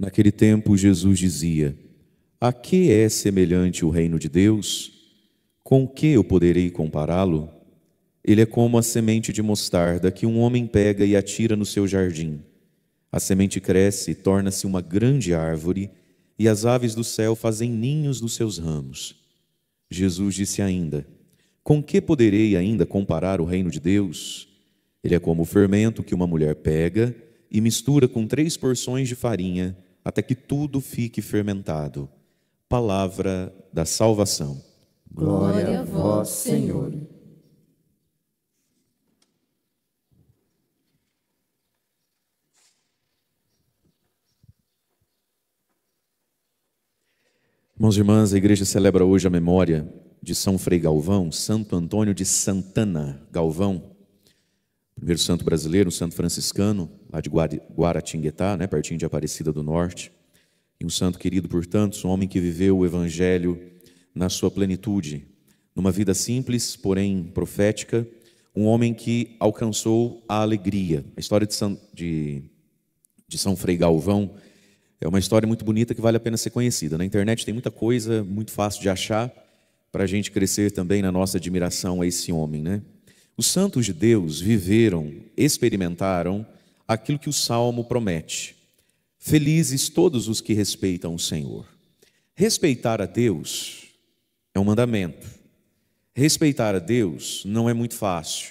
Naquele tempo, Jesus dizia: A que é semelhante o reino de Deus? Com que eu poderei compará-lo? Ele é como a semente de mostarda que um homem pega e atira no seu jardim. A semente cresce e torna-se uma grande árvore, e as aves do céu fazem ninhos nos seus ramos. Jesus disse ainda: Com que poderei ainda comparar o reino de Deus? Ele é como o fermento que uma mulher pega e mistura com 3 porções de farinha, até que tudo fique fermentado. Palavra da salvação. Glória a vós, Senhor. Irmãos e irmãs, a igreja celebra hoje a memória de São Frei Galvão, Santo Antônio de Santana Galvão, primeiro santo brasileiro, um santo franciscano, lá de Guaratinguetá, pertinho de Aparecida do Norte, e um santo querido por tantos, um homem que viveu o Evangelho na sua plenitude, numa vida simples, porém profética, um homem que alcançou a alegria. A história de São Frei Galvão é uma história muito bonita que vale a pena ser conhecida. Na internet tem muita coisa, muito fácil de achar, para a gente crescer também na nossa admiração a esse homem, Os santos de Deus viveram, experimentaram aquilo que o Salmo promete. Felizes todos os que respeitam o Senhor. Respeitar a Deus é um mandamento. Respeitar a Deus não é muito fácil.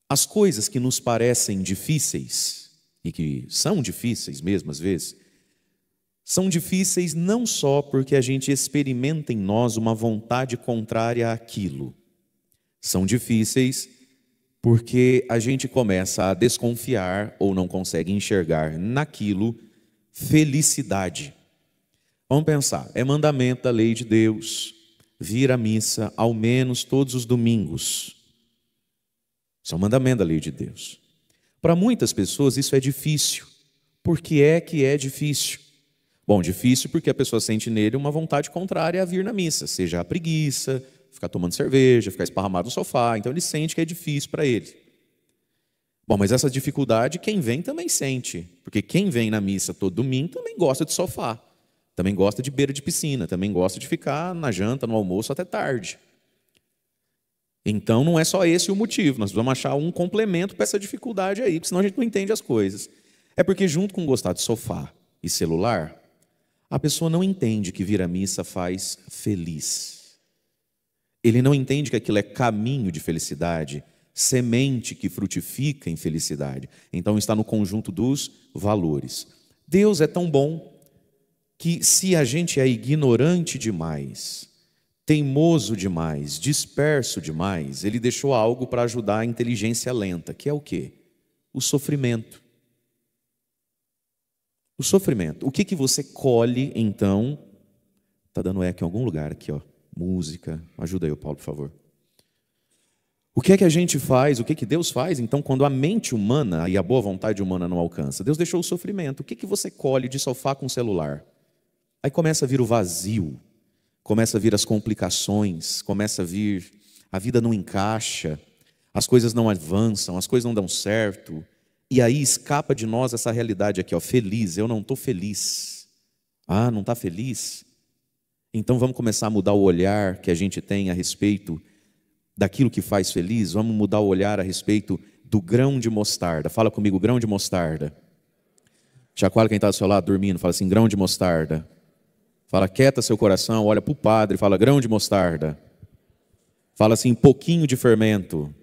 As coisas que nos parecem difíceis, e que são difíceis mesmo às vezes, são difíceis não só porque a gente experimenta em nós uma vontade contrária àquilo. São difíceis porque a gente começa a desconfiar ou não consegue enxergar naquilo felicidade. Vamos pensar, é mandamento da lei de Deus vir à missa ao menos todos os domingos. Isso é um mandamento da lei de Deus. Para muitas pessoas isso é difícil. Por que é difícil? Bom, difícil porque a pessoa sente nele uma vontade contrária a vir na missa, seja a preguiça, ficar tomando cerveja, ficar esparramado no sofá, então ele sente que é difícil para ele. Bom, mas essa dificuldade quem vem também sente, porque quem vem na missa todo domingo também gosta de sofá, também gosta de beira de piscina, também gosta de ficar na janta, no almoço até tarde. Então não é só esse o motivo, nós vamos achar um complemento para essa dificuldade aí, porque senão a gente não entende as coisas. É porque junto com gostar de sofá e celular, a pessoa não entende que vir à missa faz feliz. Ele não entende que aquilo é caminho de felicidade, semente que frutifica em felicidade. Então está no conjunto dos valores. Deus é tão bom que se a gente é ignorante demais, teimoso demais, disperso demais, Ele deixou algo para ajudar a inteligência lenta, que é o quê? O sofrimento. O sofrimento. O que você colhe, então? Está dando eco em algum lugar aqui, ó. Música. Ajuda aí, Paulo, por favor. O que é que a gente faz? O que é que Deus faz, então, quando a mente humana e a boa vontade humana não alcança? Deus deixou o sofrimento. O que é que você colhe de sofá com celular? Aí começa a vir o vazio, começa a vir as complicações, começa a vir, a vida não encaixa, as coisas não avançam, as coisas não dão certo. E aí escapa de nós essa realidade aqui, ó, feliz, eu não estou feliz. Ah, não está feliz? Então vamos começar a mudar o olhar que a gente tem a respeito daquilo que faz feliz. Vamos mudar o olhar a respeito do grão de mostarda. Fala comigo, grão de mostarda. Chacoalha quem está do seu lado dormindo, fala assim, grão de mostarda. Fala, quieta seu coração, olha para o padre, fala, grão de mostarda. Fala assim, pouquinho de fermento.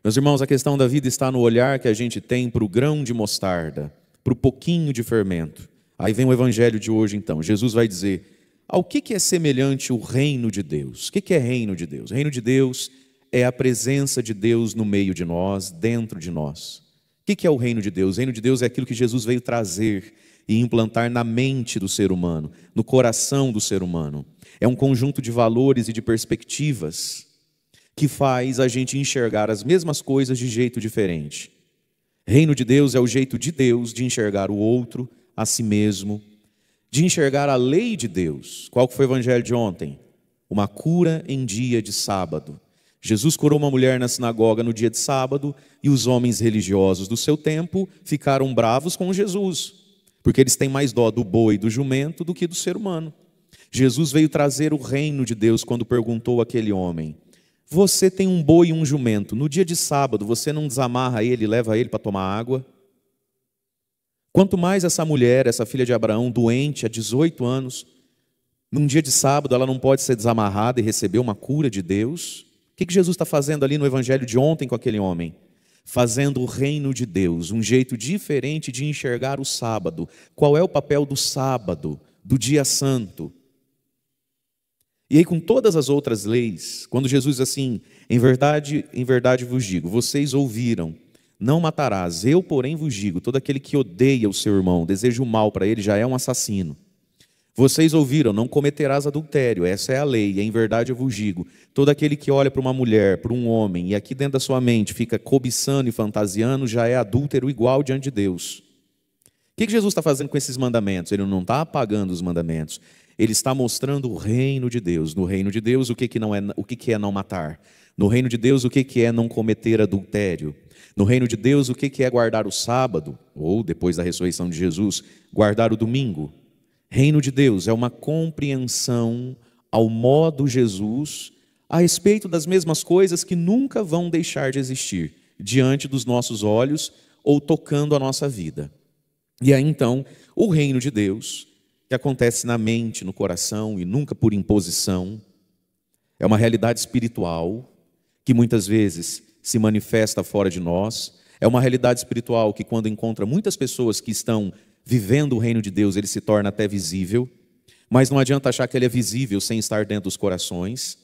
Meus irmãos, a questão da vida está no olhar que a gente tem para o grão de mostarda, para o pouquinho de fermento. Aí vem o evangelho de hoje então. Jesus vai dizer, ao que é semelhante o reino de Deus? O que é reino de Deus? O reino de Deus é a presença de Deus no meio de nós, dentro de nós. O que é o reino de Deus? O reino de Deus é aquilo que Jesus veio trazer e implantar na mente do ser humano, no coração do ser humano. É um conjunto de valores e de perspectivas que faz a gente enxergar as mesmas coisas de jeito diferente. Reino de Deus é o jeito de Deus de enxergar o outro, a si mesmo, de enxergar a lei de Deus. Qual que foi o evangelho de ontem? Uma cura em dia de sábado. Jesus curou uma mulher na sinagoga no dia de sábado e os homens religiosos do seu tempo ficaram bravos com Jesus, porque eles têm mais dó do boi e do jumento do que do ser humano. Jesus veio trazer o reino de Deus quando perguntou àquele homem: você tem um boi e um jumento, no dia de sábado você não desamarra ele e leva ele para tomar água? Quanto mais essa mulher, essa filha de Abraão, doente há 18 anos, num dia de sábado ela não pode ser desamarrada e receber uma cura de Deus? O que Jesus está fazendo ali no evangelho de ontem com aquele homem? Fazendo o reino de Deus, um jeito diferente de enxergar o sábado. Qual é o papel do sábado, do dia santo? E aí, com todas as outras leis, quando Jesus diz assim: em verdade vos digo, vocês ouviram, não matarás, eu porém vos digo, todo aquele que odeia o seu irmão, deseja o mal para ele, já é um assassino. Vocês ouviram, não cometerás adultério, essa é a lei, e em verdade eu vos digo, todo aquele que olha para uma mulher, para um homem, e aqui dentro da sua mente fica cobiçando e fantasiando, já é adúltero igual diante de Deus. O que Jesus está fazendo com esses mandamentos? Ele não está apagando os mandamentos, ele está mostrando o reino de Deus. No reino de Deus, o que é não matar? No reino de Deus, o que é não cometer adultério? No reino de Deus, o que é guardar o sábado? Ou, depois da ressurreição de Jesus, guardar o domingo? Reino de Deus é uma compreensão ao modo Jesus a respeito das mesmas coisas que nunca vão deixar de existir diante dos nossos olhos ou tocando a nossa vida. E aí então, o reino de Deus, que acontece na mente, no coração e nunca por imposição, é uma realidade espiritual que muitas vezes se manifesta fora de nós, é uma realidade espiritual que quando encontra muitas pessoas que estão vivendo o reino de Deus, ele se torna até visível, mas não adianta achar que ele é visível sem estar dentro dos corações.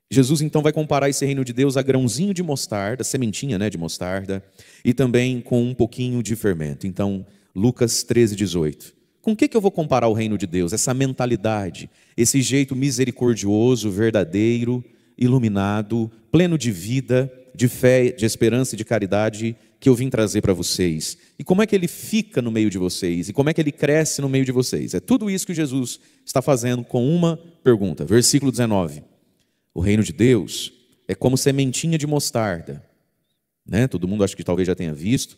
Jesus então vai comparar esse reino de Deus a grãozinho de mostarda, sementinha, de mostarda, e também com um pouquinho de fermento. Então, Lucas 13:18. Com o que eu vou comparar o reino de Deus? Essa mentalidade, esse jeito misericordioso, verdadeiro, iluminado, pleno de vida, de fé, de esperança e de caridade que eu vim trazer para vocês. E como é que ele fica no meio de vocês? E como é que ele cresce no meio de vocês? É tudo isso que Jesus está fazendo com uma pergunta. Versículo 19. O reino de Deus é como sementinha de mostarda. Todo mundo acho que talvez já tenha visto.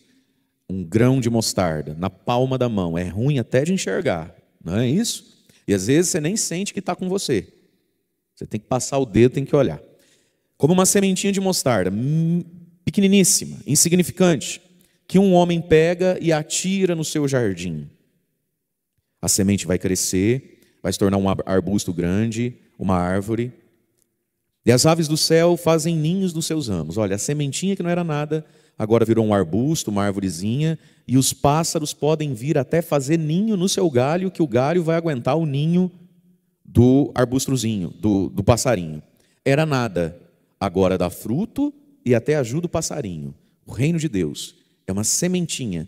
Um grão de mostarda na palma da mão. É ruim até de enxergar, não é isso? E às vezes você nem sente que está com você. Você tem que passar o dedo, tem que olhar. Como uma sementinha de mostarda, pequeniníssima, insignificante, que um homem pega e atira no seu jardim. A semente vai crescer, vai se tornar um arbusto grande, uma árvore. E as aves do céu fazem ninhos nos seus ramos. Olha, a sementinha que não era nada, agora virou um arbusto, uma árvorezinha, e os pássaros podem vir até fazer ninho no seu galho, que o galho vai aguentar o ninho do arbustozinho, do passarinho. Era nada, agora dá fruto e até ajuda o passarinho. O reino de Deus é uma sementinha